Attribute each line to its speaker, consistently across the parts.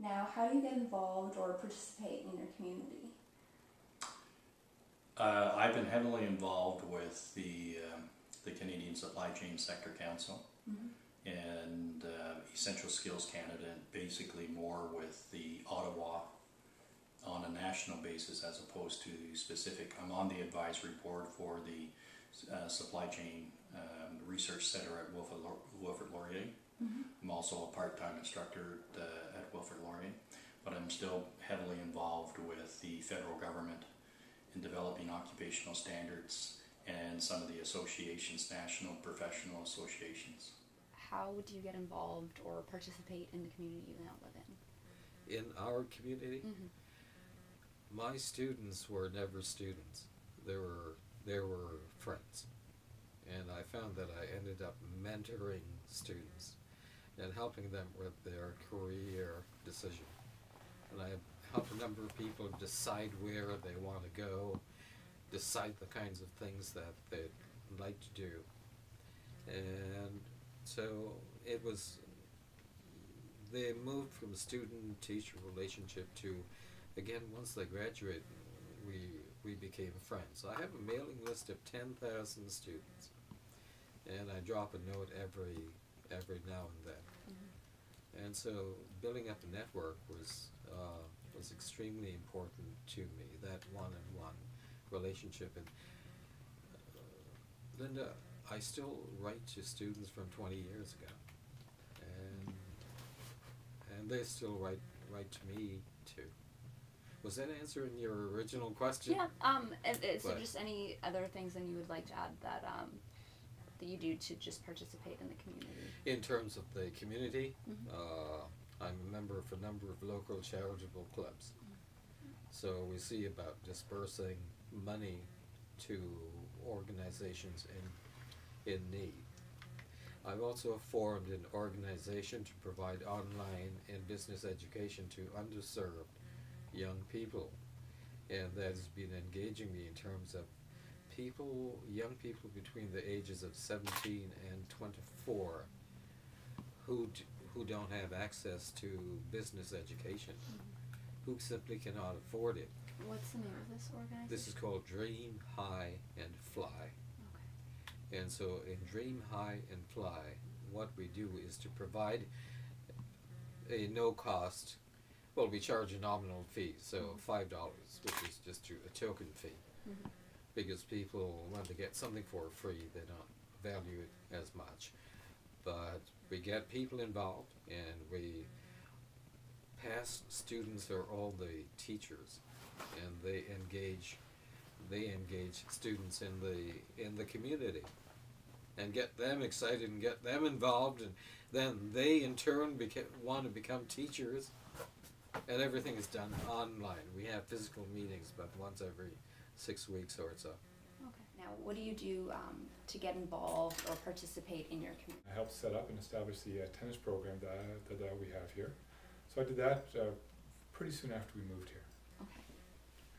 Speaker 1: Now, how do you get involved or participate in your community?
Speaker 2: I've been heavily involved with the Canadian Supply Chain Sector Council and Essential Skills Canada, and basically more with the Ottawa on a national basis as opposed to specific. I'm on the advisory board for the Supply Chain Research Center at Wilfrid Laurier. I'm also a part-time instructor at Wilfrid Laurier, but I'm still heavily involved with the federal government in developing occupational standards and some of the associations, national professional associations.
Speaker 1: How do you get involved or participate in the community you now live in?
Speaker 3: In our community, my students were never students. They were friends. And I found that I ended up mentoring students and helping them with their career decision. And I helped a number of people decide where they want to go, decide the kinds of things that they'd like to do. And so it was, they moved from student-teacher relationship to, again, once they graduated, we became friends. I have a mailing list of 10,000 students, and I drop a note every now and then. And so building up a network was extremely important to me, that one-on-one relationship. And Linda, I still write to students from 20 years ago, and they still write to me too. Was that answering your original question?
Speaker 1: Yeah. Is there just any other things that you would like to add that that you do to just participate in the community?
Speaker 3: In terms of the community, I'm a member of a number of local charitable clubs. So we see about dispersing money to organizations in need. I've also formed an organization to provide online and business education to underserved young people, and that has been engaging me in terms of young people between the ages of 17 and 24 who don't have access to business education, who simply cannot afford it.
Speaker 1: What's the name of this organization?
Speaker 3: This is called Dream High and Fly.
Speaker 1: Okay.
Speaker 3: And so in Dream High and Fly, what we do is to provide a no-cost, well, we charge a nominal fee, so $5, which is just a token fee, because people want to get something for free, they don't value it as much. But we get people involved, and we past students are all the teachers, and they engage students in the community and get them excited and get them involved, and then they in turn want to become teachers, and everything is done online. We have physical meetings about once every 6 weeks or so.
Speaker 1: Okay. Now, what do you do to get involved or participate in your community?
Speaker 4: I helped set up and establish the tennis program that we have here. So I did that pretty soon after we moved here.
Speaker 1: Okay.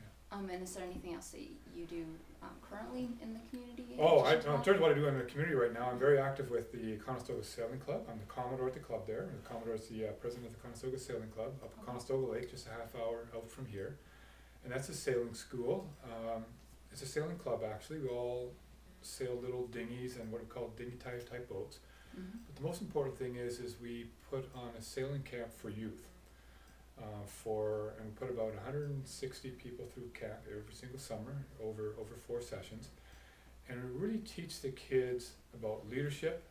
Speaker 1: Yeah. And is there anything else that you do currently in the community?
Speaker 4: Oh, in terms of what I do in the community right now, I'm very active with the Conestoga Sailing Club. I'm the Commodore at the club there. The Commodore is the president of the Conestoga Sailing Club up at Conestoga Lake, just a half hour out from here. And that's a sailing school. It's a sailing club, actually. We all sail little dinghies and what are called dinghy type boats. But the most important thing is we put on a sailing camp for youth. And we put about 160 people through camp every single summer over 4 sessions. And we really teach the kids about leadership,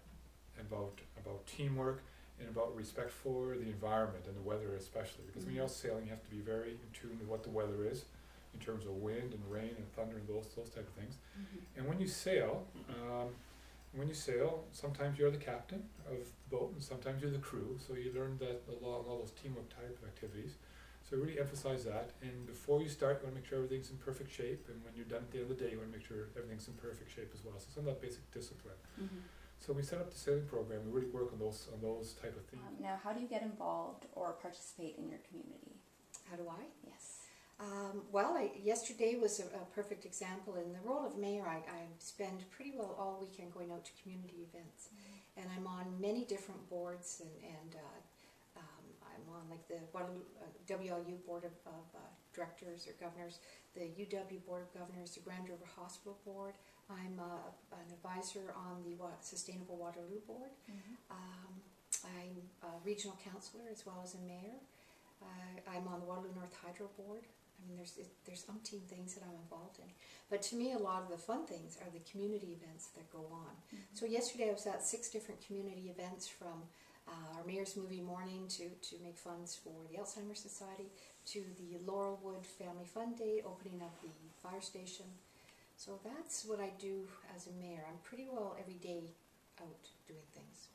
Speaker 4: about teamwork, and about respect for the environment and the weather especially. Because when you're out sailing, you have to be very in tune with what the weather is in terms of wind and rain and thunder and those type of things. And when you sail, sometimes you're the captain of the boat and sometimes you're the crew. So you learn that all those teamwork type of activities. So really emphasize that. And before you start, you want to make sure everything's in perfect shape. And when you're done at the end of the day, you want to make sure everything's in perfect shape as well. So some of that basic discipline. So we set up the sailing program. We really work on those type of things.
Speaker 1: Now, how do you get involved or participate in your community?
Speaker 5: How do I?
Speaker 1: Yes.
Speaker 5: Well, yesterday was a perfect example. In the role of mayor, I spend pretty well all weekend going out to community events. And I'm on many different boards, and I'm on like the Waterloo, WLU Board of Directors or Governors, the UW Board of Governors, the Grand River Hospital Board. I'm an advisor on the Sustainable Waterloo Board. I'm a regional councillor as well as a mayor. I'm on the Waterloo North Hydro Board. I mean, there's umpteen things that I'm involved in. But to me, a lot of the fun things are the community events that go on. So yesterday I was at 6 different community events, from our Mayor's Movie Morning to make funds for the Alzheimer's Society, to the Laurelwood Family Fun Day, opening up the fire station. So that's what I do as a mayor. I'm pretty well every day out doing things.